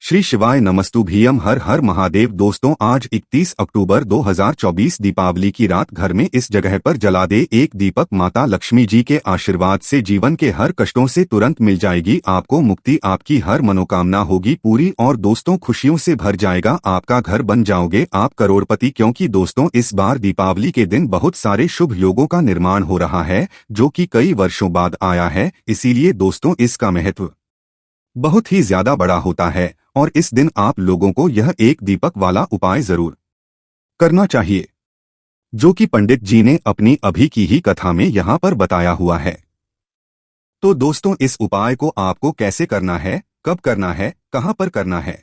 श्री शिवाय नमस्तुभ्यम हर हर महादेव। दोस्तों, आज 31 अक्टूबर 2024 दीपावली की रात घर में इस जगह पर जला दे एक दीपक। माता लक्ष्मी जी के आशीर्वाद से जीवन के हर कष्टों से तुरंत मिल जाएगी आपको मुक्ति, आपकी हर मनोकामना होगी पूरी और दोस्तों खुशियों से भर जाएगा आपका घर, बन जाओगे आप करोड़पति। क्योंकि दोस्तों इस बार दीपावली के दिन बहुत सारे शुभ योगों का निर्माण हो रहा है जो कि कई वर्षों बाद आया है, इसीलिए दोस्तों इसका महत्व बहुत ही ज्यादा बड़ा होता है और इस दिन आप लोगों को यह एक दीपक वाला उपाय जरूर करना चाहिए जो कि पंडित जी ने अपनी अभी की ही कथा में यहाँ पर बताया हुआ है। तो दोस्तों इस उपाय को आपको कैसे करना है, कब करना है, कहाँ पर करना है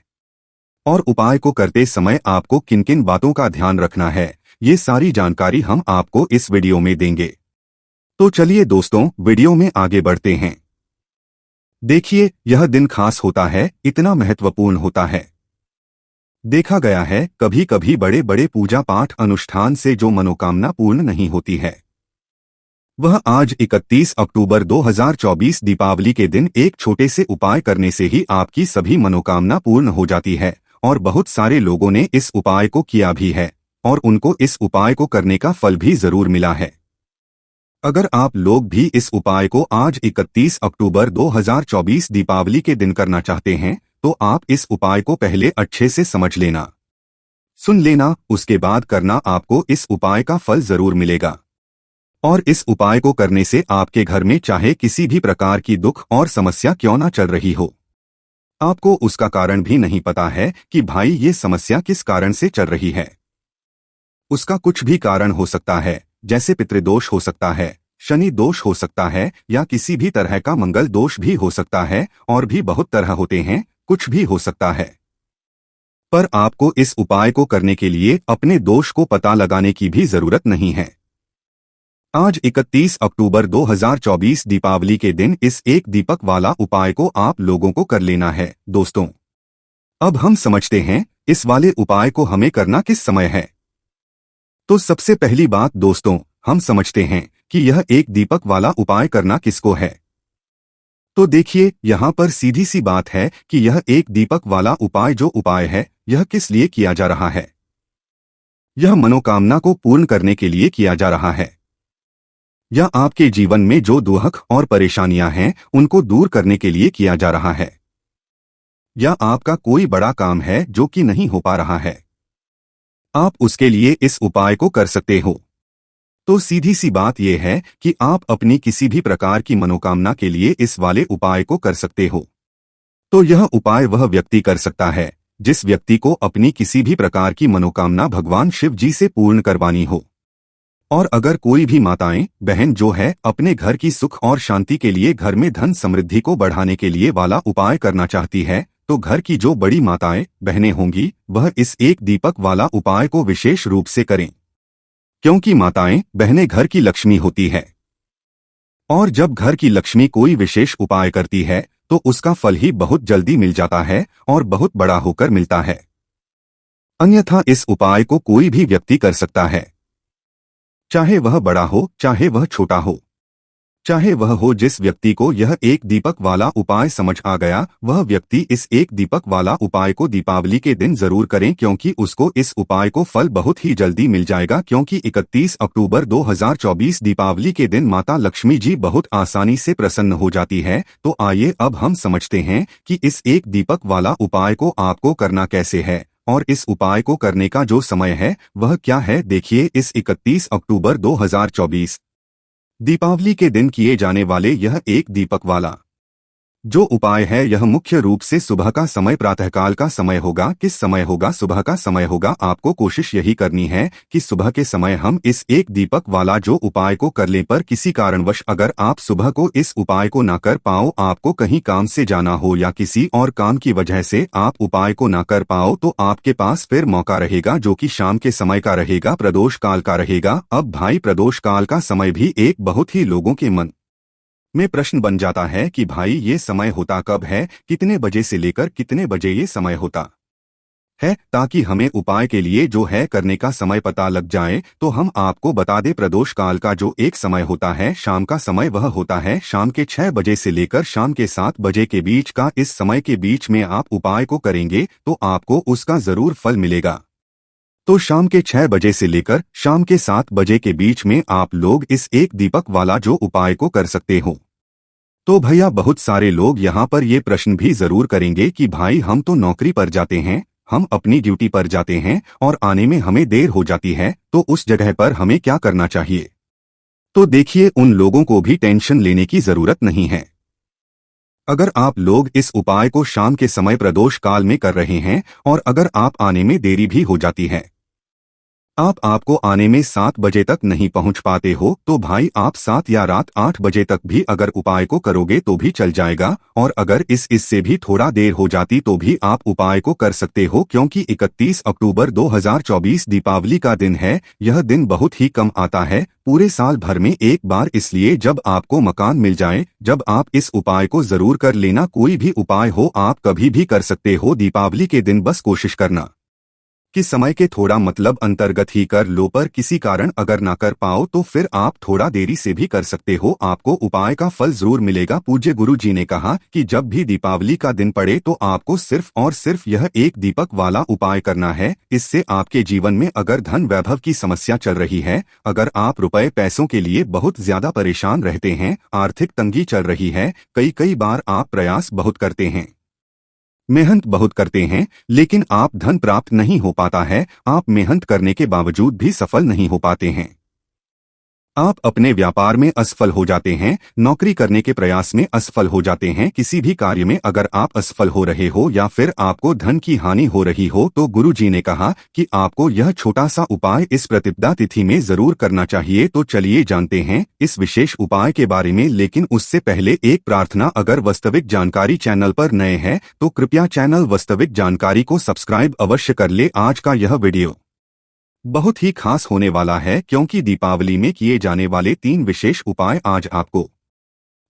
और उपाय को करते समय आपको किन किन बातों का ध्यान रखना है, ये सारी जानकारी हम आपको इस वीडियो में देंगे। तो चलिए दोस्तों वीडियो में आगे बढ़ते हैं। देखिए यह दिन खास होता है, इतना महत्वपूर्ण होता है। देखा गया है कभी कभी बड़े बड़े पूजा पाठ अनुष्ठान से जो मनोकामना पूर्ण नहीं होती है वह आज 31 अक्टूबर 2024 दीपावली के दिन एक छोटे से उपाय करने से ही आपकी सभी मनोकामना पूर्ण हो जाती है। और बहुत सारे लोगों ने इस उपाय को किया भी है और उनको इस उपाय को करने का फल भी जरूर मिला है। अगर आप लोग भी इस उपाय को आज 31 अक्टूबर 2024 दीपावली के दिन करना चाहते हैं तो आप इस उपाय को पहले अच्छे से समझ लेना, सुन लेना, उसके बाद करना, आपको इस उपाय का फल जरूर मिलेगा। और इस उपाय को करने से आपके घर में चाहे किसी भी प्रकार की दुख और समस्या क्यों ना चल रही हो, आपको उसका कारण भी नहीं पता है कि भाई ये समस्या किस कारण से चल रही है। उसका कुछ भी कारण हो सकता है, जैसे पितृदोष हो सकता है, शनि दोष हो सकता है या किसी भी तरह का मंगल दोष भी हो सकता है और भी बहुत तरह होते हैं, कुछ भी हो सकता है। पर आपको इस उपाय को करने के लिए अपने दोष को पता लगाने की भी जरूरत नहीं है। आज 31 अक्टूबर 2024 दीपावली के दिन इस एक दीपक वाला उपाय को आप लोगों को कर लेना है। दोस्तों अब हम समझते हैं इस वाले उपाय को हमें करना किस समय है। तो सबसे पहली बात दोस्तों हम समझते हैं कि यह एक दीपक वाला उपाय करना किसको है। तो देखिए यहाँ पर सीधी सी बात है कि यह एक दीपक वाला उपाय जो उपाय है यह किस लिए किया जा रहा है। यह मनोकामना को पूर्ण करने के लिए किया जा रहा है या आपके जीवन में जो दुख और परेशानियां हैं उनको दूर करने के लिए किया जा रहा है, या आपका कोई बड़ा काम है जो कि नहीं हो पा रहा है, आप उसके लिए इस उपाय को कर सकते हो। तो सीधी सी बात यह है कि आप अपनी किसी भी प्रकार की मनोकामना के लिए इस वाले उपाय को कर सकते हो। तो यह उपाय वह व्यक्ति कर सकता है जिस व्यक्ति को अपनी किसी भी प्रकार की मनोकामना भगवान शिव जी से पूर्ण करवानी हो। और अगर कोई भी माताएं बहन जो है अपने घर की सुख और शांति के लिए, घर में धन समृद्धि को बढ़ाने के लिए वाला उपाय करना चाहती है तो घर की जो बड़ी माताएं बहनें होंगी वह इस एक दीपक वाला उपाय को विशेष रूप से करें, क्योंकि माताएं बहनें घर की लक्ष्मी होती है और जब घर की लक्ष्मी कोई विशेष उपाय करती है तो उसका फल ही बहुत जल्दी मिल जाता है और बहुत बड़ा होकर मिलता है। अन्यथा इस उपाय को कोई भी व्यक्ति कर सकता है, चाहे वह बड़ा हो चाहे वह छोटा हो, चाहे वह हो जिस व्यक्ति को यह एक दीपक वाला उपाय समझ आ गया वह व्यक्ति इस एक दीपक वाला उपाय को दीपावली के दिन जरूर करें, क्योंकि उसको इस उपाय को फल बहुत ही जल्दी मिल जाएगा। क्योंकि 31 अक्टूबर 2024 दीपावली के दिन माता लक्ष्मी जी बहुत आसानी से प्रसन्न हो जाती है। तो आइए अब हम समझते हैं कि इस एक दीपक वाला उपाय को आपको करना कैसे है और इस उपाय को करने का जो समय है वह क्या है। देखिए इस 31 अक्टूबर 2024 दीपावली के दिन किए जाने वाले यह एक दीपक वाला जो उपाय है यह मुख्य रूप से सुबह का समय, प्रातःकाल का समय होगा। किस समय होगा? सुबह का समय होगा। आपको कोशिश यही करनी है कि सुबह के समय हम इस एक दीपक वाला जो उपाय को कर लें। पर किसी कारणवश अगर आप सुबह को इस उपाय को ना कर पाओ, आपको कहीं काम से जाना हो या किसी और काम की वजह से आप उपाय को ना कर पाओ, तो आपके पास फिर मौका रहेगा जो कि शाम के समय का रहेगा, प्रदोष काल का रहेगा। अब भाई प्रदोष काल का समय भी एक बहुत ही लोगों के मन में प्रश्न बन जाता है कि भाई ये समय होता कब है, कितने बजे से लेकर कितने बजे ये समय होता। है, ताकि हमें उपाय के लिए जो है करने का समय पता लग जाए। तो हम आपको बता दें, प्रदोष काल का जो एक समय होता है, शाम का समय, वह होता है शाम के 6 बजे से लेकर शाम के 7 बजे के बीच का। इस समय के बीच में आप उपाय को करेंगे तो आपको उसका जरूर फल मिलेगा। तो शाम के 6 बजे से लेकर शाम के 7 बजे के बीच में आप लोग इस एक दीपक वाला जो उपाय को कर सकते हो। तो भैया, बहुत सारे लोग यहाँ पर ये प्रश्न भी जरूर करेंगे कि भाई, हम तो नौकरी पर जाते हैं, हम अपनी ड्यूटी पर जाते हैं और आने में हमें देर हो जाती है, तो उस जगह पर हमें क्या करना चाहिए? तो देखिए, उन लोगों को भी टेंशन लेने की जरूरत नहीं है। अगर आप लोग इस उपाय को शाम के समय प्रदोष काल में कर रहे हैं और अगर आप आने में देरी भी हो जाती है, आपको आने में 7 बजे तक नहीं पहुंच पाते हो, तो भाई आप 7 या रात 8 बजे तक भी अगर उपाय को करोगे तो भी चल जाएगा। और अगर इससे भी थोड़ा देर हो जाती तो भी आप उपाय को कर सकते हो, क्योंकि 31 अक्टूबर 2024 दीपावली का दिन है। यह दिन बहुत ही कम आता है, पूरे साल भर में एक बार, इसलिए जब आपको मकान मिल जाए, जब आप इस उपाय को जरूर कर लेना। कोई भी उपाय हो, आप कभी भी कर सकते हो दीपावली के दिन। बस कोशिश करना कि समय के थोड़ा मतलब अंतर्गत ही कर लो, पर किसी कारण अगर ना कर पाओ तो फिर आप थोड़ा देरी से भी कर सकते हो, आपको उपाय का फल जरूर मिलेगा। पूज्य गुरु जी ने कहा कि जब भी दीपावली का दिन पड़े तो आपको सिर्फ और सिर्फ यह एक दीपक वाला उपाय करना है। इससे आपके जीवन में अगर धन वैभव की समस्या चल रही है, अगर आप रुपए पैसों के लिए बहुत ज्यादा परेशान रहते हैं, आर्थिक तंगी चल रही है, कई बार आप प्रयास बहुत करते हैं, मेहनत बहुत करते हैं, लेकिन आप धन प्राप्त नहीं हो पाता है, आप मेहनत करने के बावजूद भी सफल नहीं हो पाते हैं, आप अपने व्यापार में असफल हो जाते हैं, नौकरी करने के प्रयास में असफल हो जाते हैं, किसी भी कार्य में अगर आप असफल हो रहे हो या फिर आपको धन की हानि हो रही हो, तो गुरु जी ने कहा कि आपको यह छोटा सा उपाय इस प्रतिपदा तिथि में जरूर करना चाहिए। तो चलिए जानते हैं इस विशेष उपाय के बारे में, लेकिन उससे पहले एक प्रार्थना, अगर वास्तविक जानकारी चैनल पर नए हैं तो कृपया चैनल वास्तविक जानकारी को सब्सक्राइब अवश्य कर ले। आज का यह वीडियो बहुत ही खास होने वाला है, क्योंकि दीपावली में किए जाने वाले 3 विशेष उपाय आज आपको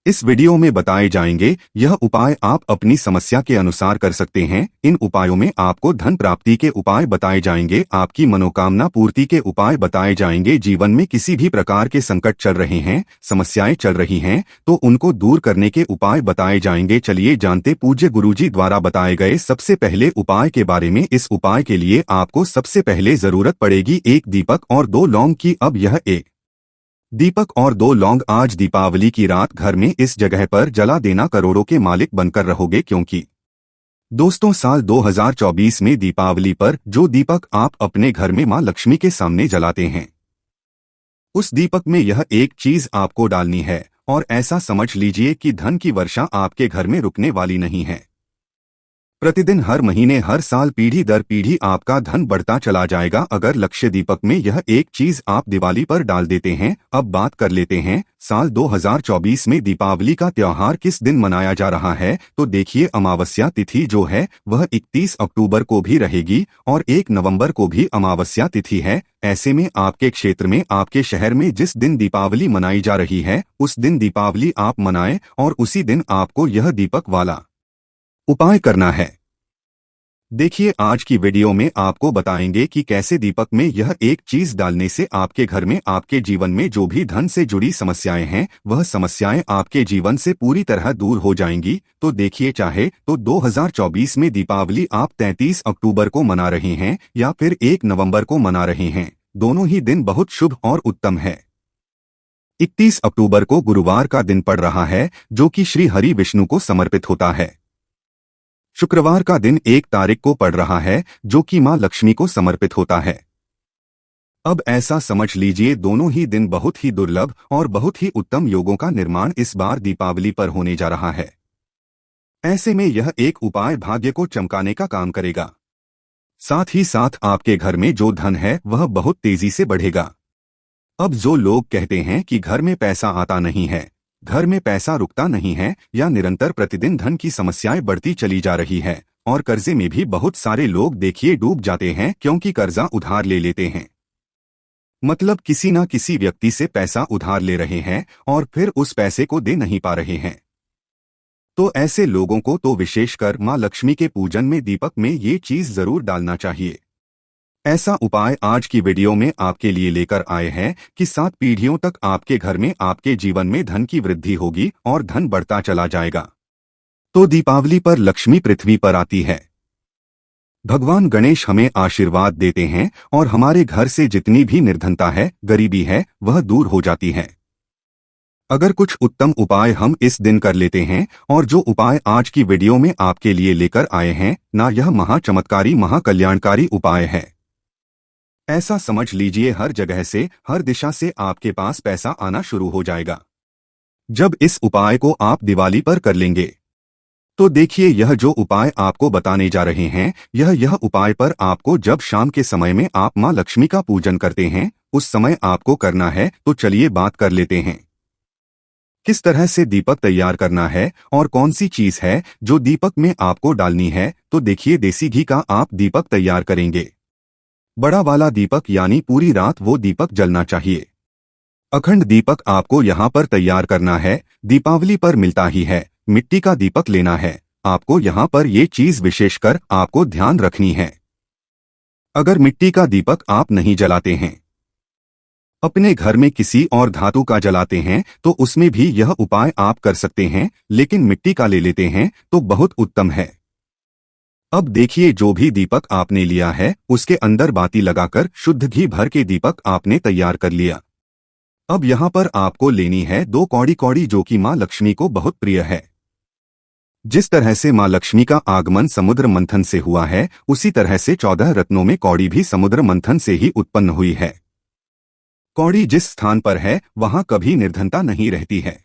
इस वीडियो में बताए जाएंगे। यह उपाय आप अपनी समस्या के अनुसार कर सकते हैं। इन उपायों में आपको धन प्राप्ति के उपाय बताए जाएंगे, आपकी मनोकामना पूर्ति के उपाय बताए जाएंगे। जीवन में किसी भी प्रकार के संकट चल रहे हैं, समस्याएं चल रही हैं, तो उनको दूर करने के उपाय बताए जाएंगे। चलिए जानते पूज्य गुरुजी द्वारा बताए गए सबसे पहले उपाय के बारे में। इस उपाय के लिए आपको सबसे पहले जरूरत पड़ेगी एक दीपक और 2 लौंग की। अब यह एक दीपक और 2 लौंग आज दीपावली की रात घर में इस जगह पर जला देना, करोड़ों के मालिक बनकर रहोगे। क्योंकि दोस्तों, साल 2024 में दीपावली पर जो दीपक आप अपने घर में मां लक्ष्मी के सामने जलाते हैं, उस दीपक में यह एक चीज आपको डालनी है, और ऐसा समझ लीजिए कि धन की वर्षा आपके घर में रुकने वाली नहीं है। प्रतिदिन, हर महीने, हर साल, पीढ़ी दर पीढ़ी आपका धन बढ़ता चला जाएगा, अगर लक्ष्य दीपक में यह एक चीज आप दिवाली पर डाल देते हैं। अब बात कर लेते हैं साल 2024 में दीपावली का त्योहार किस दिन मनाया जा रहा है। तो देखिए, अमावस्या तिथि जो है वह 31 अक्टूबर को भी रहेगी और 1 नवंबर को भी अमावस्या तिथि है। ऐसे में आपके क्षेत्र में, आपके शहर में जिस दिन दीपावली मनाई जा रही है, उस दिन दीपावली आप मनाएं और उसी दिन आपको यह दीपक वाला उपाय करना है। देखिए, आज की वीडियो में आपको बताएंगे कि कैसे दीपक में यह एक चीज डालने से आपके घर में, आपके जीवन में जो भी धन से जुड़ी समस्याएं हैं, वह समस्याएं आपके जीवन से पूरी तरह दूर हो जाएंगी। तो देखिए, चाहे तो 2024 में दीपावली आप 33 अक्टूबर को मना रहे हैं या फिर 1 नवंबर को मना रहे हैं, दोनों ही दिन बहुत शुभ और उत्तम है। 31 अक्टूबर को गुरुवार का दिन पड़ रहा है, जो कि श्री हरि विष्णु को समर्पित होता है। शुक्रवार का दिन 1 तारीख को पड़ रहा है, जो कि मां लक्ष्मी को समर्पित होता है। अब ऐसा समझ लीजिए, दोनों ही दिन बहुत ही दुर्लभ और बहुत ही उत्तम योगों का निर्माण इस बार दीपावली पर होने जा रहा है। ऐसे में यह एक उपाय भाग्य को चमकाने का काम करेगा। साथ ही साथ आपके घर में जो धन है वह बहुत तेजी से बढ़ेगा। अब जो लोग कहते हैं कि घर में पैसा आता नहीं है, घर में पैसा रुकता नहीं है, या निरंतर प्रतिदिन धन की समस्याएं बढ़ती चली जा रही है, और कर्जे में भी बहुत सारे लोग देखिए डूब जाते हैं, क्योंकि कर्जा उधार ले लेते हैं। मतलब किसी न किसी व्यक्ति से पैसा उधार ले रहे हैं और फिर उस पैसे को दे नहीं पा रहे हैं। तो ऐसे लोगों को तो विशेषकर माँ लक्ष्मी के पूजन में दीपक में ये चीज जरूर डालना चाहिए। ऐसा उपाय आज की वीडियो में आपके लिए लेकर आए हैं कि 7 पीढ़ियों तक आपके घर में, आपके जीवन में धन की वृद्धि होगी और धन बढ़ता चला जाएगा। तो दीपावली पर लक्ष्मी पृथ्वी पर आती है। भगवान गणेश हमें आशीर्वाद देते हैं और हमारे घर से जितनी भी निर्धनता है, गरीबी है, वह दूर हो जाती है। अगर कुछ उत्तम उपाय हम इस दिन कर लेते हैं, और जो उपाय आज की वीडियो में आपके लिए लेकर आए हैं ना, यह महाचमत्कारी महाकल्याणकारी उपाय है। ऐसा समझ लीजिए हर जगह से, हर दिशा से आपके पास पैसा आना शुरू हो जाएगा जब इस उपाय को आप दिवाली पर कर लेंगे। तो देखिए, यह जो उपाय आपको बताने जा रहे हैं, यह उपाय पर आपको जब शाम के समय में आप माँ लक्ष्मी का पूजन करते हैं, उस समय आपको करना है। तो चलिए बात कर लेते हैं किस तरह से दीपक तैयार करना है और कौन सी चीज है जो दीपक में आपको डालनी है। तो देखिए, देसी घी का आप दीपक तैयार करेंगे। बड़ा वाला दीपक, यानी पूरी रात वो दीपक जलना चाहिए। अखंड दीपक आपको यहाँ पर तैयार करना है। दीपावली पर मिलता ही है। मिट्टी का दीपक लेना है आपको। यहाँ पर ये चीज विशेषकर आपको ध्यान रखनी है। अगर मिट्टी का दीपक आप नहीं जलाते हैं, अपने घर में किसी और धातु का जलाते हैं, तो उसमें भी यह उपाय आप कर सकते हैं, लेकिन मिट्टी का ले लेते हैं तो बहुत उत्तम है। अब देखिए, जो भी दीपक आपने लिया है उसके अंदर बाती लगाकर शुद्ध घी भर के दीपक आपने तैयार कर लिया। अब यहाँ पर आपको लेनी है 2 कौड़ी कौड़ी, जो कि माँ लक्ष्मी को बहुत प्रिय है। जिस तरह से माँ लक्ष्मी का आगमन समुद्र मंथन से हुआ है, उसी तरह से 14 रत्नों में कौड़ी भी समुद्र मंथन से ही उत्पन्न हुई है। कौड़ी जिस स्थान पर है वहां कभी निर्धनता नहीं रहती है।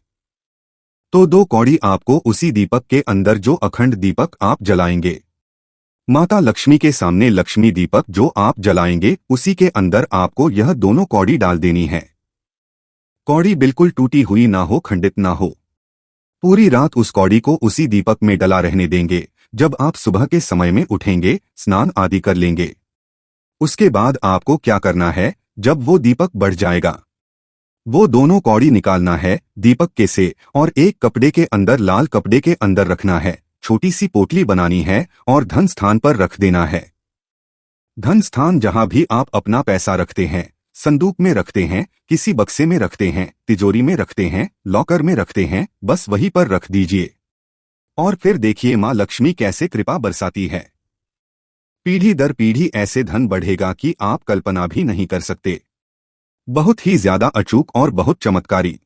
तो 2 कौड़ी आपको उसी दीपक के अंदर, जो अखंड दीपक आप जलाएंगे, माता लक्ष्मी के सामने लक्ष्मी दीपक जो आप जलाएंगे, उसी के अंदर आपको यह दोनों कौड़ी डाल देनी है। कौड़ी बिल्कुल टूटी हुई ना हो, खंडित ना हो। पूरी रात उस कौड़ी को उसी दीपक में डला रहने देंगे। जब आप सुबह के समय में उठेंगे, स्नान आदि कर लेंगे, उसके बाद आपको क्या करना है, जब वो दीपक बढ़ जाएगा, वो दोनों कौड़ी निकालना है दीपक के से, और एक कपड़े के अंदर, लाल कपड़े के अंदर रखना है। छोटी सी पोटली बनानी है और धन स्थान पर रख देना है। धन स्थान जहां भी आप अपना पैसा रखते हैं, संदूक में रखते हैं, किसी बक्से में रखते हैं, तिजोरी में रखते हैं, लॉकर में रखते हैं, बस वहीं पर रख दीजिए। और फिर देखिए माँ लक्ष्मी कैसे कृपा बरसाती है। पीढ़ी दर पीढ़ी ऐसे धन बढ़ेगा कि आप कल्पना भी नहीं कर सकते। बहुत ही ज्यादा अचूक और बहुत चमत्कारी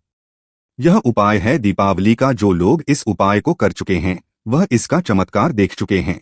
यह उपाय है दीपावली का। जो लोग इस उपाय को कर चुके हैं, वह इसका चमत्कार देख चुके हैं।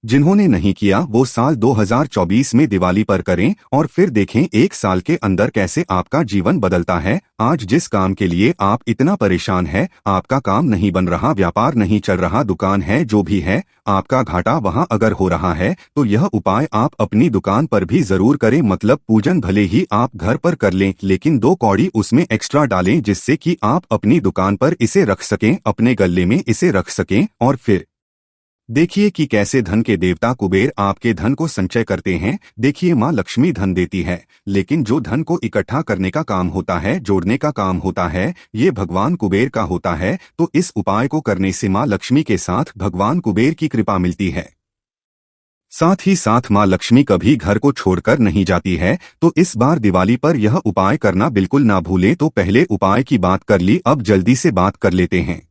जिन्होंने नहीं किया, वो साल 2024 में दिवाली पर करें और फिर देखें 1 साल के अंदर कैसे आपका जीवन बदलता है। आज जिस काम के लिए आप इतना परेशान है, आपका काम नहीं बन रहा, व्यापार नहीं चल रहा, दुकान है, जो भी है, आपका घाटा वहां अगर हो रहा है, तो यह उपाय आप अपनी दुकान पर भी जरूर करें। मतलब पूजन भले ही आप घर पर कर लें, लेकिन 2 कौड़ी उसमें एक्स्ट्रा डालें, जिससे कि आप अपनी दुकान पर इसे रख सकें, अपने गले में इसे रख सकें। और फिर देखिए कि कैसे धन के देवता कुबेर आपके धन को संचय करते हैं। देखिए, माँ लक्ष्मी धन देती है, लेकिन जो धन को इकट्ठा करने का काम होता है, जोड़ने का काम होता है, ये भगवान कुबेर का होता है। तो इस उपाय को करने से माँ लक्ष्मी के साथ भगवान कुबेर की कृपा मिलती है। साथ ही साथ माँ लक्ष्मी कभी घर को छोड़कर नहीं जाती है। तो इस बार दिवाली पर यह उपाय करना बिल्कुल ना भूलें। तो पहले उपाय की बात कर ली, अब जल्दी से बात कर लेते हैं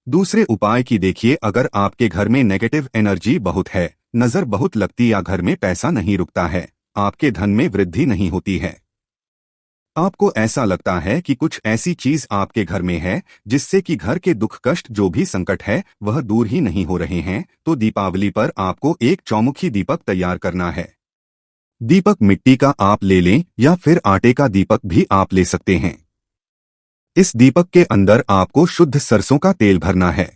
दूसरे उपाय की। देखिए, अगर आपके घर में नेगेटिव एनर्जी बहुत है, नजर बहुत लगती, या घर में पैसा नहीं रुकता है, आपके धन में वृद्धि नहीं होती है, आपको ऐसा लगता है कि कुछ ऐसी चीज आपके घर में है जिससे कि घर के दुख कष्ट, जो भी संकट है, वह दूर ही नहीं हो रहे हैं, तो दीपावली पर आपको एक चौमुखी दीपक तैयार करना है। दीपक मिट्टी का आप ले लें या फिर आटे का दीपक भी आप ले सकते हैं। इस दीपक के अंदर आपको शुद्ध सरसों का तेल भरना है।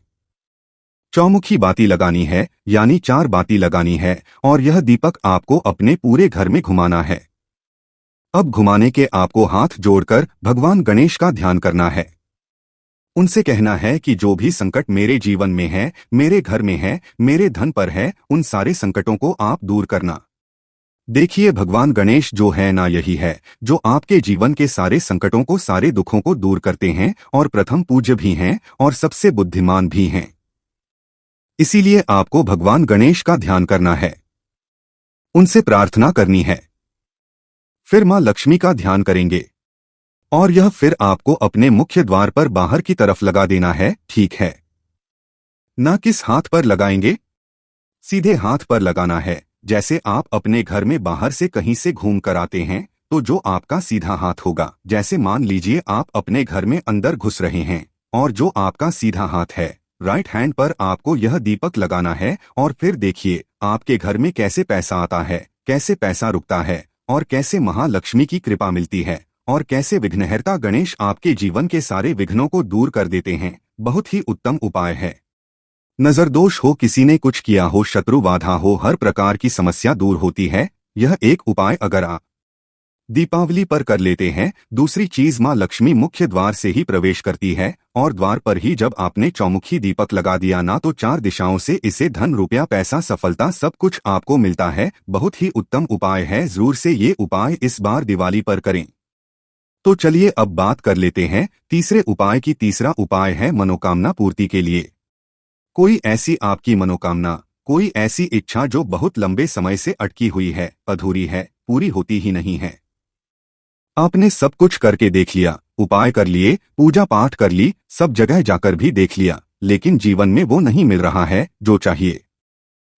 चौमुखी बाती लगानी है, यानी 4 बाती लगानी है, और यह दीपक आपको अपने पूरे घर में घुमाना है। अब घुमाने के आपको हाथ जोड़कर भगवान गणेश का ध्यान करना है। उनसे कहना है कि जो भी संकट मेरे जीवन में है, मेरे घर में है, मेरे धन पर है, उन सारे संकटों को आप दूर करना। देखिए, भगवान गणेश जो है ना, यही है जो आपके जीवन के सारे संकटों को, सारे दुखों को दूर करते हैं और प्रथम पूज्य भी हैं और सबसे बुद्धिमान भी हैं। इसीलिए आपको भगवान गणेश का ध्यान करना है, उनसे प्रार्थना करनी है। फिर मां लक्ष्मी का ध्यान करेंगे और यह फिर आपको अपने मुख्य द्वार पर बाहर की तरफ लगा देना है, ठीक है? ना किस हाथ पर लगाएंगे, सीधे हाथ पर लगाना है। जैसे आप अपने घर में बाहर से कहीं से घूम कर आते हैं तो जो आपका सीधा हाथ होगा, जैसे मान लीजिए आप अपने घर में अंदर घुस रहे हैं और जो आपका सीधा हाथ है, राइट हैंड पर आपको यह दीपक लगाना है और फिर देखिए आपके घर में कैसे पैसा आता है, कैसे पैसा रुकता है और कैसे महालक्ष्मी की कृपा मिलती है और कैसे विघ्नहर्ता गणेश आपके जीवन के सारे विघ्नों को दूर कर देते हैं। बहुत ही उत्तम उपाय है। नजर दोष हो, किसी ने कुछ किया हो, शत्रु बाधा हो, हर प्रकार की समस्या दूर होती है। यह एक उपाय अगर आप दीपावली पर कर लेते हैं। दूसरी चीज, मां लक्ष्मी मुख्य द्वार से ही प्रवेश करती है और द्वार पर ही जब आपने चौमुखी दीपक लगा दिया ना, तो चार दिशाओं से इसे धन, रुपया, पैसा, सफलता सब कुछ आपको मिलता है। बहुत ही उत्तम उपाय है, जरूर से ये उपाय इस बार दिवाली पर करें। तो चलिए अब बात कर लेते हैं तीसरे उपाय की। तीसरा उपाय है मनोकामना पूर्ति के लिए। कोई ऐसी आपकी मनोकामना, कोई ऐसी इच्छा जो बहुत लंबे समय से अटकी हुई है, अधूरी है, पूरी होती ही नहीं है। आपने सब कुछ करके देख लिया, उपाय कर लिए, पूजा पाठ कर ली, सब जगह जाकर भी देख लिया, लेकिन जीवन में वो नहीं मिल रहा है जो चाहिए।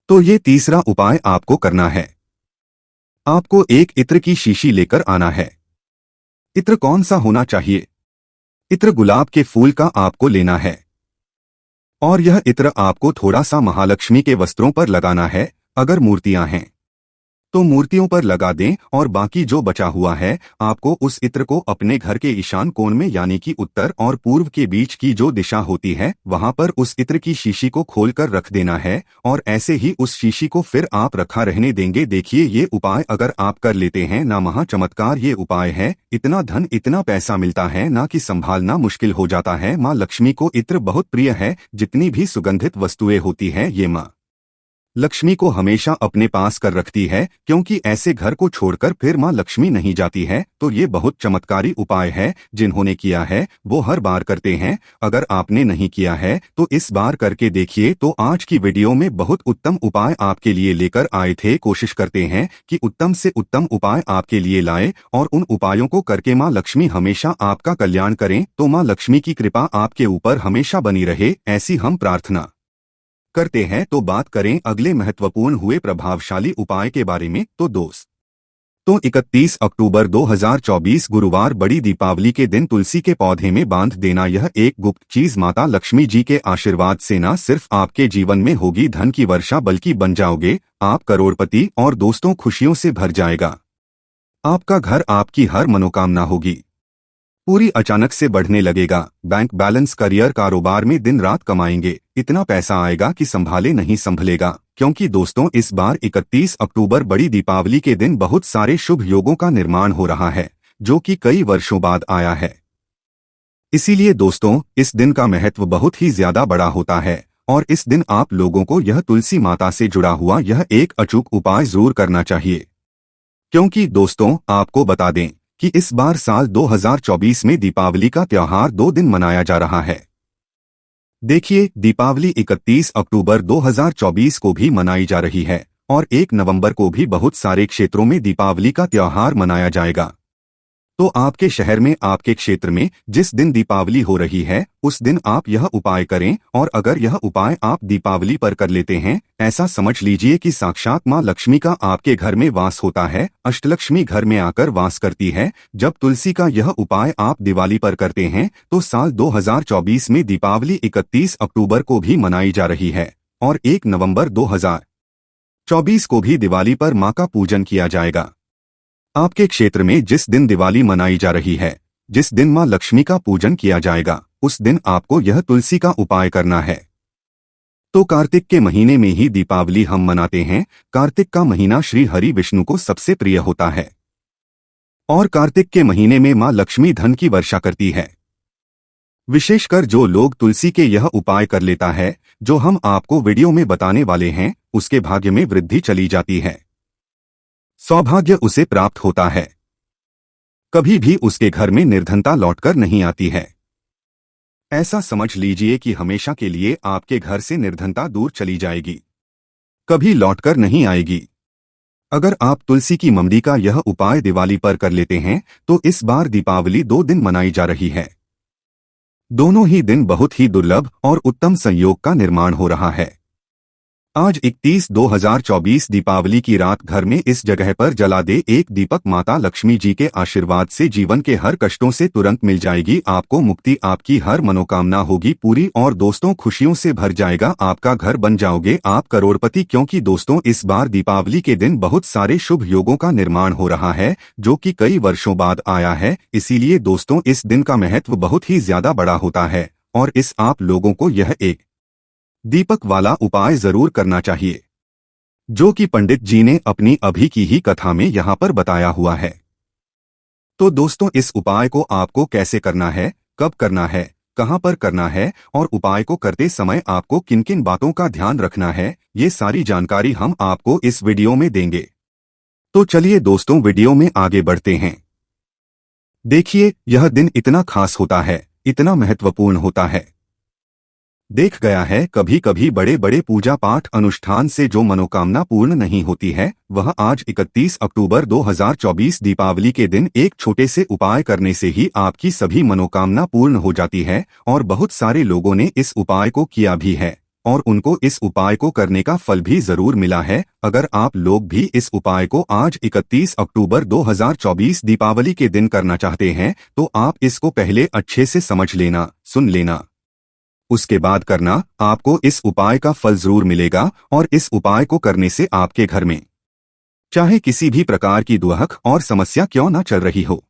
तो ये तीसरा उपाय आपको करना है। आपको एक इत्र की शीशी लेकर आना है। इत्र कौन सा होना चाहिए? इत्र गुलाब के फूल का आपको लेना है और यह इत्र आपको थोड़ा सा महालक्ष्मी के वस्त्रों पर लगाना है। अगर मूर्तियां हैं तो मूर्तियों पर लगा दें और बाकी जो बचा हुआ है आपको उस इत्र को अपने घर के ईशान कोण में, यानी कि उत्तर और पूर्व के बीच की जो दिशा होती है, वहां पर उस इत्र की शीशी को खोलकर रख देना है और ऐसे ही उस शीशी को फिर आप रखा रहने देंगे। देखिए, ये उपाय अगर आप कर लेते हैं ना, महा चमत्कार ये उपाय है। इतना धन, इतना पैसा मिलता है ना कि संभालना मुश्किल हो जाता है। माँ लक्ष्मी को इत्र बहुत प्रिय है। जितनी भी सुगंधित वस्तुएं होती है, ये माँ लक्ष्मी को हमेशा अपने पास कर रखती है, क्योंकि ऐसे घर को छोड़कर फिर मां लक्ष्मी नहीं जाती है। तो ये बहुत चमत्कारी उपाय है। जिन्होंने किया है वो हर बार करते हैं। अगर आपने नहीं किया है तो इस बार करके देखिए। तो आज की वीडियो में बहुत उत्तम उपाय आपके लिए लेकर आए थे। कोशिश करते हैं कि उत्तम से उत्तम उपाय आपके लिए लाए और उन उपायों को करके मां लक्ष्मी हमेशा आपका कल्याण करें। तो मां लक्ष्मी की कृपा आपके ऊपर हमेशा बनी रहे, ऐसी हम प्रार्थना करते हैं। तो बात करें अगले महत्वपूर्ण हुए प्रभावशाली उपाय के बारे में। तो 31 अक्टूबर 2024 गुरुवार, बड़ी दीपावली के दिन तुलसी के पौधे में बांध देना। यह एक गुप्त चीज माता लक्ष्मी जी के आशीर्वाद से न सिर्फ आपके जीवन में होगी धन की वर्षा, बल्कि बन जाओगे आप करोड़पति और दोस्तों खुशियों से भर जाएगा। आपका घर, आपकी हर मनोकामना होगी पूरी अचानक से बढ़ने लगेगा। बैंक बैलेंस, करियर, कारोबार में दिन रात कमाएंगे। इतना पैसा आएगा कि संभाले नहीं संभलेगा। क्योंकि दोस्तों, इस बार 31 अक्टूबर बड़ी दीपावली के दिन बहुत सारे शुभ योगों का निर्माण हो रहा है, जो कि कई वर्षों बाद आया है। इसीलिए दोस्तों, इस दिन का महत्व बहुत ही ज्यादा बड़ा होता है और इस दिन आप लोगों को यह तुलसी माता से जुड़ा हुआ यह एक अचूक उपाय जरूर करना चाहिए। क्योंकि दोस्तों, आपको बता दें कि इस बार साल 2024 में दीपावली का त्योहार 2 दिन मनाया जा रहा है। देखिए, दीपावली 31 अक्टूबर 2024 को भी मनाई जा रही है और 1 नवंबर को भी बहुत सारे क्षेत्रों में दीपावली का त्योहार मनाया जाएगा। तो आपके शहर में, आपके क्षेत्र में जिस दिन दीपावली हो रही है उस दिन आप यह उपाय करें। और अगर यह उपाय आप दीपावली पर कर लेते हैं, ऐसा समझ लीजिए कि साक्षात मां लक्ष्मी का आपके घर में वास होता है। अष्टलक्ष्मी घर में आकर वास करती है। जब तुलसी का यह उपाय आप दिवाली पर करते हैं तो साल 2024 में दीपावली 31 अक्टूबर को भी मनाई जा रही है और 1 नवंबर 2024 को भी दिवाली पर मां का पूजन किया जाएगा। आपके क्षेत्र में जिस दिन दिवाली मनाई जा रही है, जिस दिन मां लक्ष्मी का पूजन किया जाएगा, उस दिन आपको यह तुलसी का उपाय करना है। तो कार्तिक के महीने में ही दीपावली हम मनाते हैं। कार्तिक का महीना श्री हरि विष्णु को सबसे प्रिय होता है और कार्तिक के महीने में मां लक्ष्मी धन की वर्षा करती है। विशेषकर जो लोग तुलसी के यह उपाय कर लेता है, जो हम आपको वीडियो में बताने वाले हैं, उसके भाग्य में वृद्धि चली जाती है। सौभाग्य उसे प्राप्त होता है। कभी भी उसके घर में निर्धनता लौटकर नहीं आती है। ऐसा समझ लीजिए कि हमेशा के लिए आपके घर से निर्धनता दूर चली जाएगी, कभी लौटकर नहीं आएगी। अगर आप तुलसी की मंडी का यह उपाय दिवाली पर कर लेते हैं तो इस बार दीपावली 2 दिन मनाई जा रही है। दोनों ही दिन बहुत ही दुर्लभ और उत्तम संयोग का निर्माण हो रहा है। आज 31/2024 दीपावली की रात घर में इस जगह पर जला दे एक दीपक। माता लक्ष्मी जी के आशीर्वाद से जीवन के हर कष्टों से तुरंत मिल जाएगी आपको मुक्ति, आपकी हर मनोकामना होगी पूरी और दोस्तों खुशियों से भर जाएगा आपका घर, बन जाओगे आप करोड़पति। क्योंकि दोस्तों इस बार दीपावली के दिन बहुत सारे शुभ योगों का निर्माण हो रहा है जो कि कई वर्षों बाद आया है। इसीलिए दोस्तों इस दिन का महत्व बहुत ही ज्यादा बड़ा होता है और इस आप लोगों को यह एक दीपक वाला उपाय जरूर करना चाहिए जो कि पंडित जी ने अपनी अभी की ही कथा में यहाँ पर बताया हुआ है। तो दोस्तों इस उपाय को आपको कैसे करना है, कब करना है, कहाँ पर करना है और उपाय को करते समय आपको किन किन बातों का ध्यान रखना है, ये सारी जानकारी हम आपको इस वीडियो में देंगे। तो चलिए दोस्तों वीडियो में आगे बढ़ते हैं। देखिए यह दिन इतना खास होता है, इतना महत्वपूर्ण होता है। देख गया है कभी कभी बड़े बड़े पूजा पाठ अनुष्ठान से जो मनोकामना पूर्ण नहीं होती है, वह आज 31 अक्टूबर 2024 दीपावली के दिन एक छोटे से उपाय करने से ही आपकी सभी मनोकामना पूर्ण हो जाती है। और बहुत सारे लोगों ने इस उपाय को किया भी है और उनको इस उपाय को करने का फल भी जरूर मिला है। अगर आप लोग भी इस उपाय को आज 31 अक्टूबर 2024 दीपावली के दिन करना चाहते हैं तो आप इसको पहले अच्छे से समझ लेना, सुन लेना, उसके बाद करना। आपको इस उपाय का फल जरूर मिलेगा और इस उपाय को करने से आपके घर में चाहे किसी भी प्रकार की दुहक और समस्या क्यों न चल रही हो,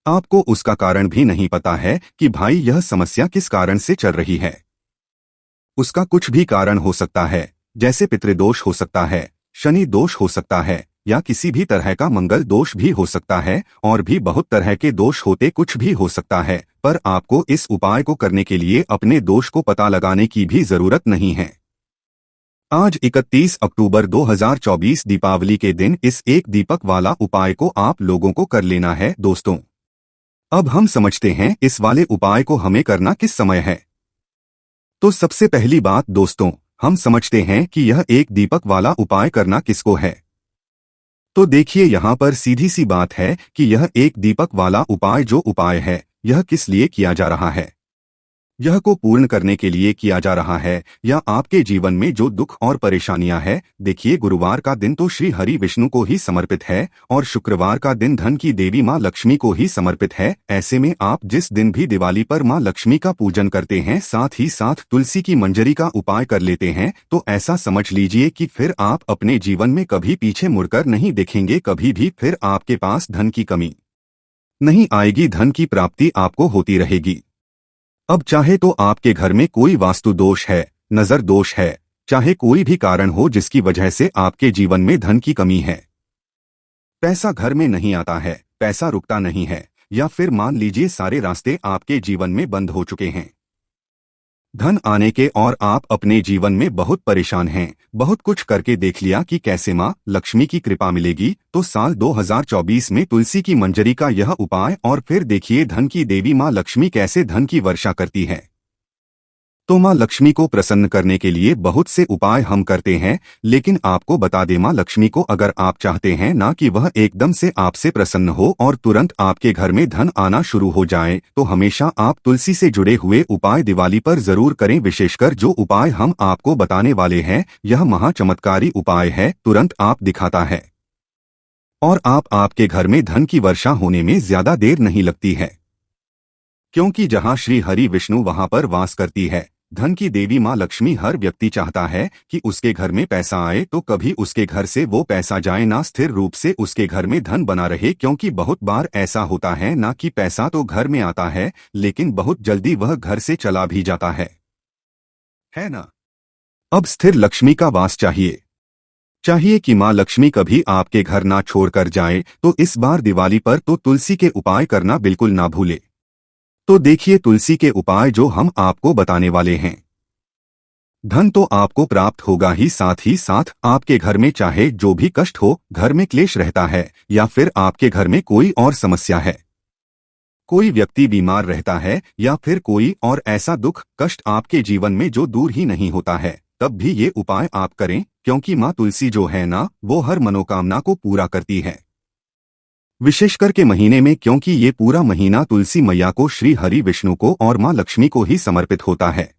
आपको उसका कारण भी नहीं पता है कि भाई यह समस्या किस कारण से चल रही है। उसका कुछ भी कारण हो सकता है, जैसे पितृदोष हो सकता है, शनि दोष हो सकता है या किसी भी तरह का मंगल दोष भी हो सकता है और भी बहुत तरह के दोष होते कुछ भी हो सकता है। पर आपको इस उपाय को करने के लिए अपने दोष को पता लगाने की भी जरूरत नहीं है। आज 31 अक्टूबर 2024 दीपावली के दिन इस एक दीपक वाला उपाय को आप लोगों को कर लेना है। दोस्तों अब हम समझते हैं इस वाले उपाय को हमें करना किस समय है। तो सबसे पहली बात दोस्तों, हम समझते हैं कि यह एक दीपक वाला उपाय करना किसको है। तो देखिए यहाँ पर सीधी सी बात है कि यह एक दीपक वाला उपाय जो उपाय है यह किस लिए किया जा रहा है। यह को पूर्ण करने के लिए किया जा रहा है या आपके जीवन में जो दुख और परेशानियां हैं। देखिए गुरुवार का दिन तो श्री हरि विष्णु को ही समर्पित है और शुक्रवार का दिन धन की देवी माँ लक्ष्मी को ही समर्पित है। ऐसे में आप जिस दिन भी दिवाली पर माँ लक्ष्मी का पूजन करते हैं साथ ही साथ तुलसी की मंजरी का उपाय कर लेते हैं तो ऐसा समझ लीजिए कि फिर आप अपने जीवन में कभी पीछे मुड़कर नहीं देखेंगे, कभी भी फिर आपके पास धन की कमी नहीं आएगी, धन की प्राप्ति आपको होती रहेगी। अब चाहे तो आपके घर में कोई वास्तु दोष है, नजर दोष है, चाहे कोई भी कारण हो जिसकी वजह से आपके जीवन में धन की कमी है, पैसा घर में नहीं आता है, पैसा रुकता नहीं है, या फिर मान लीजिए सारे रास्ते आपके जीवन में बंद हो चुके हैं धन आने के और आप अपने जीवन में बहुत परेशान हैं, बहुत कुछ करके देख लिया कि कैसे माँ लक्ष्मी की कृपा मिलेगी। तो साल 2024 में तुलसी की मंजरी का यह उपाय और फिर देखिए धन की देवी माँ लक्ष्मी कैसे धन की वर्षा करती है। तो माँ लक्ष्मी को प्रसन्न करने के लिए बहुत से उपाय हम करते हैं, लेकिन आपको बता दें माँ लक्ष्मी को अगर आप चाहते हैं ना कि वह एकदम से आपसे प्रसन्न हो और तुरंत आपके घर में धन आना शुरू हो जाए तो हमेशा आप तुलसी से जुड़े हुए उपाय दिवाली पर जरूर करें। विशेषकर जो उपाय हम आपको बताने वाले हैं यह महाचमत्कारी उपाय है, तुरंत आप दिखाता है और आपके घर में धन की वर्षा होने में ज्यादा देर नहीं लगती है, क्योंकि जहाँ श्री हरि विष्णु वहाँ पर वास करती है। धन की देवी माँ लक्ष्मी हर व्यक्ति चाहता है कि उसके घर में पैसा आए तो कभी उसके घर से वो पैसा जाए ना, स्थिर रूप से उसके घर में धन बना रहे। क्योंकि बहुत बार ऐसा होता है ना कि पैसा तो घर में आता है लेकिन बहुत जल्दी वह घर से चला भी जाता है ना। अब स्थिर लक्ष्मी का वास चाहिए कि माँ लक्ष्मी कभी आपके घर ना छोड़कर जाए। तो इस बार दिवाली पर तो तुलसी के उपाय करना बिल्कुल ना भूले। तो देखिए तुलसी के उपाय जो हम आपको बताने वाले हैं। धन तो आपको प्राप्त होगा ही साथ आपके घर में चाहे जो भी कष्ट हो, घर में क्लेश रहता है या फिर आपके घर में कोई और समस्या है, कोई व्यक्ति बीमार रहता है या फिर कोई और ऐसा दुख कष्ट आपके जीवन में जो दूर ही नहीं होता है, तब भी ये उपाय आप करें, क्योंकि माँ तुलसी जो है ना, वो हर मनोकामना को पूरा करती है। विशेषकर के महीने में, क्योंकि ये पूरा महीना तुलसी मैया को, श्री हरि विष्णु को और माँ लक्ष्मी को ही समर्पित होता है।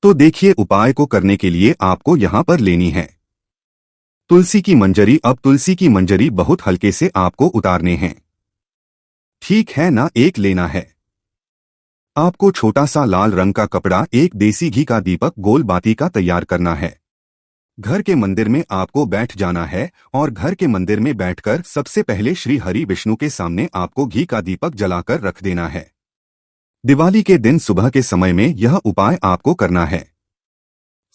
तो देखिए, उपाय को करने के लिए आपको यहाँ पर लेनी है तुलसी की मंजरी। अब तुलसी की मंजरी बहुत हल्के से आपको उतारने हैं, ठीक है ना। एक लेना है आपको छोटा सा लाल रंग का कपड़ा, एक देसी घी का दीपक गोल बाती का तैयार करना है। घर के मंदिर में आपको बैठ जाना है और घर के मंदिर में बैठकर सबसे पहले श्री हरि विष्णु के सामने आपको घी का दीपक जलाकर रख देना है। दिवाली के दिन सुबह के समय में यह उपाय आपको करना है।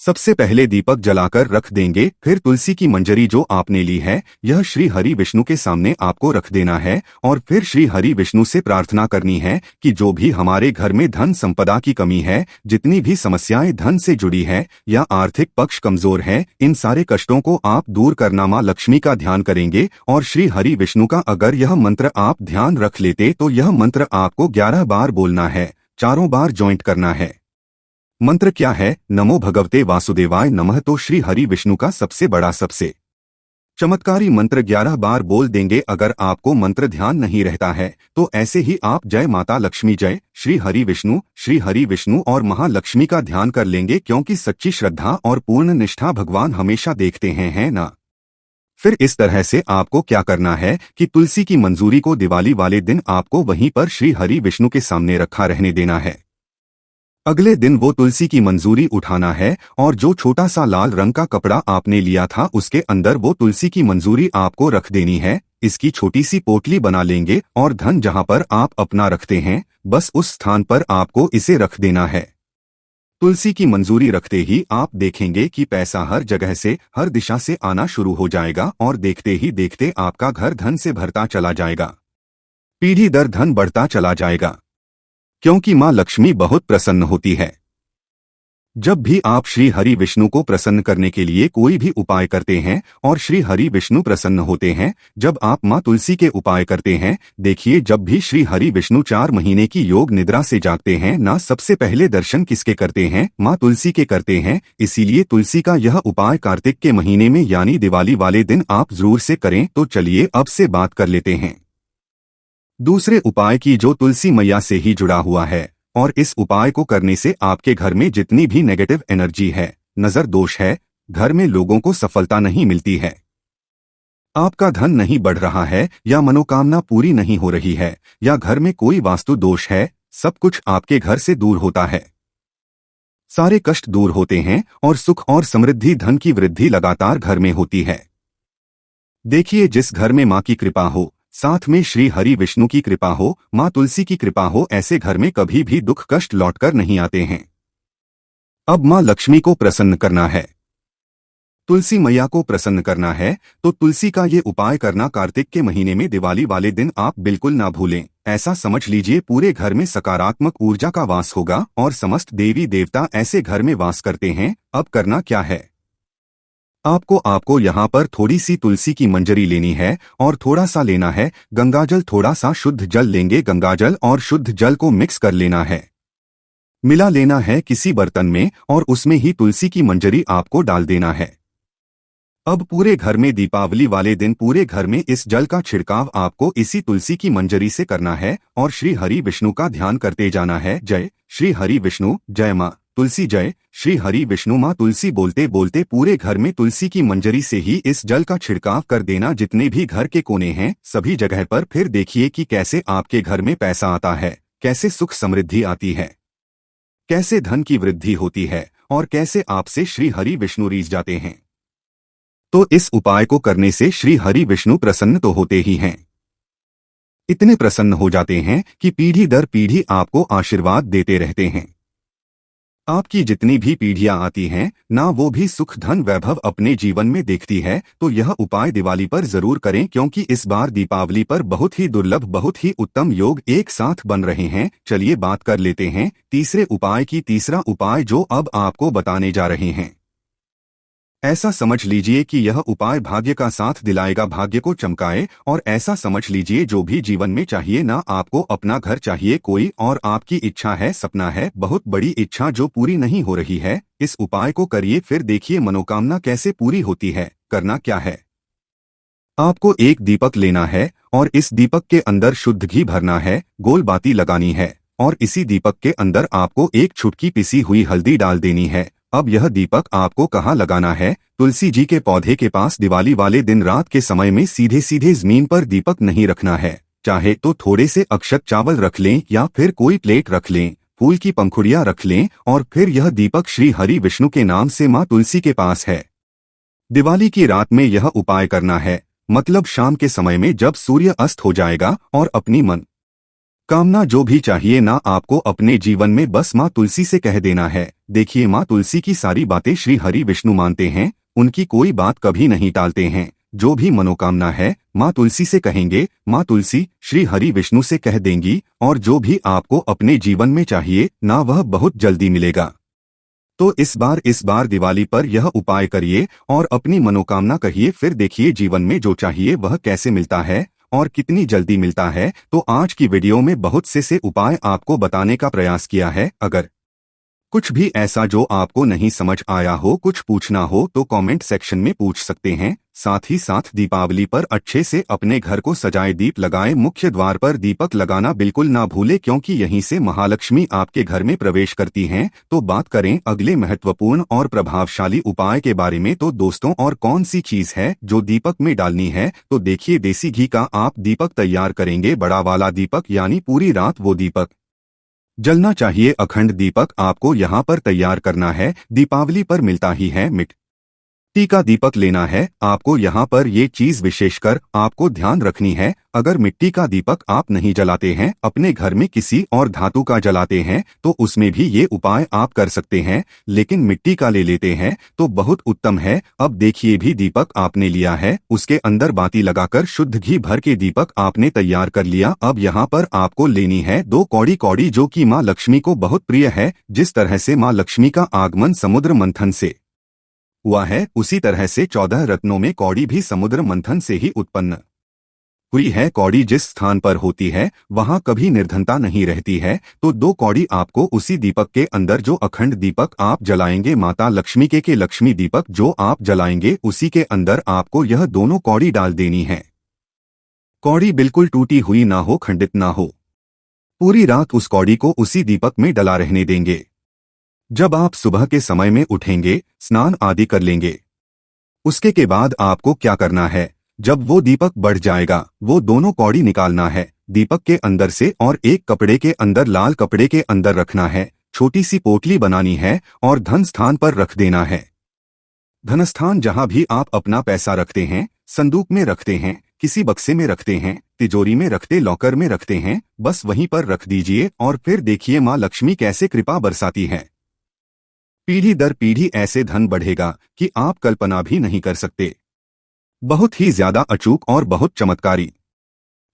सबसे पहले दीपक जलाकर रख देंगे, फिर तुलसी की मंजरी जो आपने ली है, यह श्री हरि विष्णु के सामने आपको रख देना है और फिर श्री हरि विष्णु से प्रार्थना करनी है कि जो भी हमारे घर में धन संपदा की कमी है, जितनी भी समस्याएं धन से जुड़ी है या आर्थिक पक्ष कमजोर है, इन सारे कष्टों को आप दूर करना माँ लक्ष्मी का ध्यान करेंगे। और श्री हरि विष्णु का अगर यह मंत्र आप ध्यान रख लेते तो यह मंत्र आपको 11 बार बोलना है, चारों बार ज्वाइंट करना है। मंत्र क्या है? नमो भगवते वासुदेवाय नमः। तो श्री हरि विष्णु का सबसे बड़ा, सबसे चमत्कारी मंत्र 11 बार बोल देंगे। अगर आपको मंत्र ध्यान नहीं रहता है तो ऐसे ही आप जय माता लक्ष्मी, जय श्री हरि विष्णु और महालक्ष्मी का ध्यान कर लेंगे, क्योंकि सच्ची श्रद्धा और पूर्ण निष्ठा भगवान हमेशा देखते हैं, है ना। फिर इस तरह से आपको क्या करना है कि तुलसी की मंजूरी को दिवाली वाले दिन आपको वहीं पर श्री हरि विष्णु के सामने रखा रहने देना है। अगले दिन वो तुलसी की मंजूरी उठाना है और जो छोटा सा लाल रंग का कपड़ा आपने लिया था उसके अंदर वो तुलसी की मंजूरी आपको रख देनी है। इसकी छोटी सी पोटली बना लेंगे और धन जहां पर आप अपना रखते हैं, बस उस स्थान पर आपको इसे रख देना है। तुलसी की मंजूरी रखते ही आप देखेंगे कि पैसा हर जगह से, हर दिशा से आना शुरू हो जाएगा और देखते ही देखते आपका घर धन से भरता चला जाएगा, पीढ़ी दर धन बढ़ता चला जाएगा, क्योंकि माँ लक्ष्मी बहुत प्रसन्न होती है। जब भी आप श्री हरि विष्णु को प्रसन्न करने के लिए कोई भी उपाय करते हैं और श्री हरि विष्णु प्रसन्न होते हैं, जब आप माँ तुलसी के उपाय करते हैं, देखिए जब भी श्री हरि विष्णु 4 महीने की योग निद्रा से जागते हैं ना, सबसे पहले दर्शन किसके करते हैं? माँ तुलसी के करते हैं। इसीलिए तुलसी का यह उपाय कार्तिक के महीने में यानी दिवाली वाले दिन आप जरूर से करें। तो चलिए अब से बात कर लेते हैं दूसरे उपाय की, जो तुलसी मैया से ही जुड़ा हुआ है। और इस उपाय को करने से आपके घर में जितनी भी नेगेटिव एनर्जी है, नजर दोष है, घर में लोगों को सफलता नहीं मिलती है, आपका धन नहीं बढ़ रहा है या मनोकामना पूरी नहीं हो रही है या घर में कोई वास्तु दोष है, सब कुछ आपके घर से दूर होता है। सारे कष्ट दूर होते हैं और सुख और समृद्धि, धन की वृद्धि लगातार घर में होती है। देखिए, जिस घर में माँ की कृपा हो, साथ में श्री हरि विष्णु की कृपा हो, माँ तुलसी की कृपा हो, ऐसे घर में कभी भी दुख कष्ट लौटकर नहीं आते हैं। अब माँ लक्ष्मी को प्रसन्न करना है, तुलसी मैया को प्रसन्न करना है, तो तुलसी का ये उपाय करना कार्तिक के महीने में दिवाली वाले दिन आप बिल्कुल ना भूलें। ऐसा समझ लीजिए पूरे घर में सकारात्मक ऊर्जा का वास होगा और समस्त देवी देवता ऐसे घर में वास करते हैं। अब करना क्या है? आपको यहाँ पर थोड़ी सी तुलसी की मंजरी लेनी है और थोड़ा सा लेना है गंगाजल, थोड़ा सा शुद्ध जल लेंगे। गंगाजल और शुद्ध जल को मिक्स कर लेना है, मिला लेना है किसी बर्तन में और उसमें ही तुलसी की मंजरी आपको डाल देना है। अब पूरे घर में दीपावली वाले दिन पूरे घर में इस जल का छिड़काव आपको इसी तुलसी की मंजरी से करना है और श्री हरि विष्णु का ध्यान करते जाना है। जय श्री हरि विष्णु, जय माँ तुलसी, जय श्री हरि विष्णु माँ तुलसी बोलते बोलते पूरे घर में तुलसी की मंजरी से ही इस जल का छिड़काव कर देना, जितने भी घर के कोने हैं सभी जगह पर। फिर देखिए कि कैसे आपके घर में पैसा आता है, कैसे सुख समृद्धि आती है, कैसे धन की वृद्धि होती है और कैसे आपसे श्री हरि विष्णु रीझ जाते हैं। तो इस उपाय को करने से श्री हरि विष्णु प्रसन्न तो होते ही हैं, इतने प्रसन्न हो जाते हैं कि पीढ़ी दर पीढ़ी आपको आशीर्वाद देते रहते हैं। आपकी जितनी भी पीढ़ियां आती हैं ना वो भी सुख धन वैभव अपने जीवन में देखती है, तो यह उपाय दिवाली पर जरूर करें, क्योंकि इस बार दीपावली पर बहुत ही दुर्लभ बहुत ही उत्तम योग एक साथ बन रहे हैं। चलिए बात कर लेते हैं तीसरे उपाय की। तीसरा उपाय जो अब आपको बताने जा रहे हैं, ऐसा समझ लीजिए कि यह उपाय भाग्य का साथ दिलाएगा, भाग्य को चमकाए। और ऐसा समझ लीजिए जो भी जीवन में चाहिए ना, आपको अपना घर चाहिए कोई और आपकी इच्छा है, सपना है, बहुत बड़ी इच्छा जो पूरी नहीं हो रही है, इस उपाय को करिए, फिर देखिए मनोकामना कैसे पूरी होती है। करना क्या है, आपको एक दीपक लेना है और इस दीपक के अंदर शुद्ध घी भरना है, गोल बाती लगानी है और इसी दीपक के अंदर आपको एक छुटकी पिसी हुई हल्दी डाल देनी है। अब यह दीपक आपको कहाँ लगाना है, तुलसी जी के पौधे के पास। दिवाली वाले दिन रात के समय में सीधे सीधे जमीन पर दीपक नहीं रखना है, चाहे तो थोड़े से अक्षत चावल रख लें या फिर कोई प्लेट रख लें, फूल की पंखुड़ियां रख लें और फिर यह दीपक श्री हरि विष्णु के नाम से माँ तुलसी के पास है। दिवाली की रात में यह उपाय करना है, मतलब शाम के समय में जब सूर्य अस्त हो जाएगा। और अपनी मन कामना जो भी चाहिए ना, आपको अपने जीवन में बस माँ तुलसी से कह देना है। देखिए माँ तुलसी की सारी बातें श्री हरि विष्णु मानते हैं, उनकी कोई बात कभी नहीं टालते हैं। जो भी मनोकामना है माँ तुलसी से कहेंगे, माँ तुलसी श्री हरि विष्णु से कह देंगी और जो भी आपको अपने जीवन में चाहिए ना वह बहुत जल्दी मिलेगा। तो इस बार दिवाली पर यह उपाय करिए और अपनी मनोकामना कहिए, फिर देखिए जीवन में जो चाहिए वह कैसे मिलता है और कितनी जल्दी मिलता है। तो आज की वीडियो में बहुत से उपाय आपको बताने का प्रयास किया है। अगर कुछ भी ऐसा जो आपको नहीं समझ आया हो, कुछ पूछना हो तो कमेंट सेक्शन में पूछ सकते हैं। साथ ही साथ दीपावली पर अच्छे से अपने घर को सजाए, दीप लगाएं, मुख्य द्वार पर दीपक लगाना बिल्कुल ना भूले, क्योंकि यहीं से महालक्ष्मी आपके घर में प्रवेश करती हैं। तो बात करें अगले महत्वपूर्ण और प्रभावशाली उपाय के बारे में, तो दोस्तों और कौन सी चीज है जो दीपक में डालनी है, तो देखिए देसी घी का आप दीपक तैयार करेंगे, बड़ा वाला दीपक, यानी पूरी रात वो दीपक जलना चाहिए। अखंड दीपक आपको यहाँ पर तैयार करना है, दीपावली पर मिलता ही है। मिट्टी का दीपक लेना है आपको, यहाँ पर ये चीज विशेषकर आपको ध्यान रखनी है। अगर मिट्टी का दीपक आप नहीं जलाते हैं, अपने घर में किसी और धातु का जलाते हैं, तो उसमें भी ये उपाय आप कर सकते हैं, लेकिन मिट्टी का ले लेते हैं तो बहुत उत्तम है। अब देखिए भी दीपक आपने लिया है, उसके अंदर बाती लगाकर शुद्ध घी भर के दीपक आपने तैयार कर लिया। अब यहाँ पर आपको लेनी है 2 कौड़ी, कौड़ी जो कि माँ लक्ष्मी को बहुत प्रिय है। जिस तरह से माँ लक्ष्मी का आगमन समुद्र मंथन से हुआ है, उसी तरह से 14 रत्नों में कौड़ी भी समुद्र मंथन से ही उत्पन्न हुई है। कौड़ी जिस स्थान पर होती है वहां कभी निर्धनता नहीं रहती है। तो 2 कौड़ी आपको उसी दीपक के अंदर, जो अखंड दीपक आप जलाएंगे माता लक्ष्मी के लक्ष्मी दीपक जो आप जलाएंगे, उसी के अंदर आपको यह दोनों कौड़ी डाल देनी है। कौड़ी बिल्कुल टूटी हुई ना हो, खंडित ना हो। पूरी रात उस कौड़ी को उसी दीपक में डला रहने देंगे। जब आप सुबह के समय में उठेंगे, स्नान आदि कर लेंगे, उसके के बाद आपको क्या करना है, जब वो दीपक बढ़ जाएगा वो दोनों कौड़ी निकालना है दीपक के अंदर से और एक कपड़े के अंदर, लाल कपड़े के अंदर रखना है। छोटी सी पोटली बनानी है और धन स्थान पर रख देना है। धनस्थान जहां भी आप अपना पैसा रखते हैं, संदूक में रखते हैं, किसी बक्से में रखते हैं, तिजोरी में रखते, लॉकर में रखते हैं, बस वहीं पर रख दीजिए और फिर देखिए माँ लक्ष्मी कैसे कृपा बरसाती है। पीढ़ी दर पीढ़ी ऐसे धन बढ़ेगा कि आप कल्पना भी नहीं कर सकते। बहुत ही ज्यादा अचूक और बहुत चमत्कारी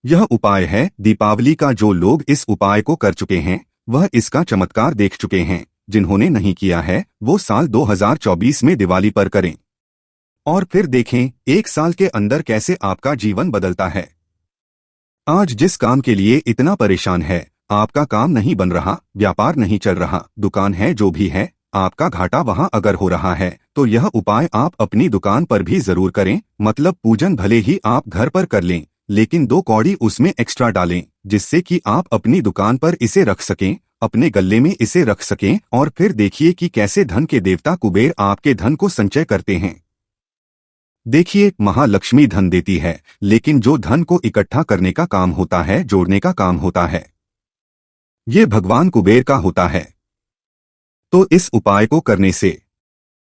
यह उपाय है दीपावली का। जो लोग इस उपाय को कर चुके हैं वह इसका चमत्कार देख चुके हैं। जिन्होंने नहीं किया है वो साल 2024 में दिवाली पर करें और फिर देखें 1 साल के अंदर कैसे आपका जीवन बदलता है। आज जिस काम के लिए इतना परेशान है, आपका काम नहीं बन रहा, व्यापार नहीं चल रहा, दुकान है जो भी है, आपका घाटा वहां अगर हो रहा है, तो यह उपाय आप अपनी दुकान पर भी जरूर करें। मतलब पूजन भले ही आप घर पर कर लें, लेकिन 2 कौड़ी उसमें एक्स्ट्रा डालें, जिससे कि आप अपनी दुकान पर इसे रख सकें, अपने गले में इसे रख सकें और फिर देखिए कि कैसे धन के देवता कुबेर आपके धन को संचय करते हैं। देखिए महालक्ष्मी धन देती है, लेकिन जो धन को इकट्ठा करने का काम होता है, जोड़ने का काम होता है, ये भगवान कुबेर का होता है। तो इस उपाय को करने से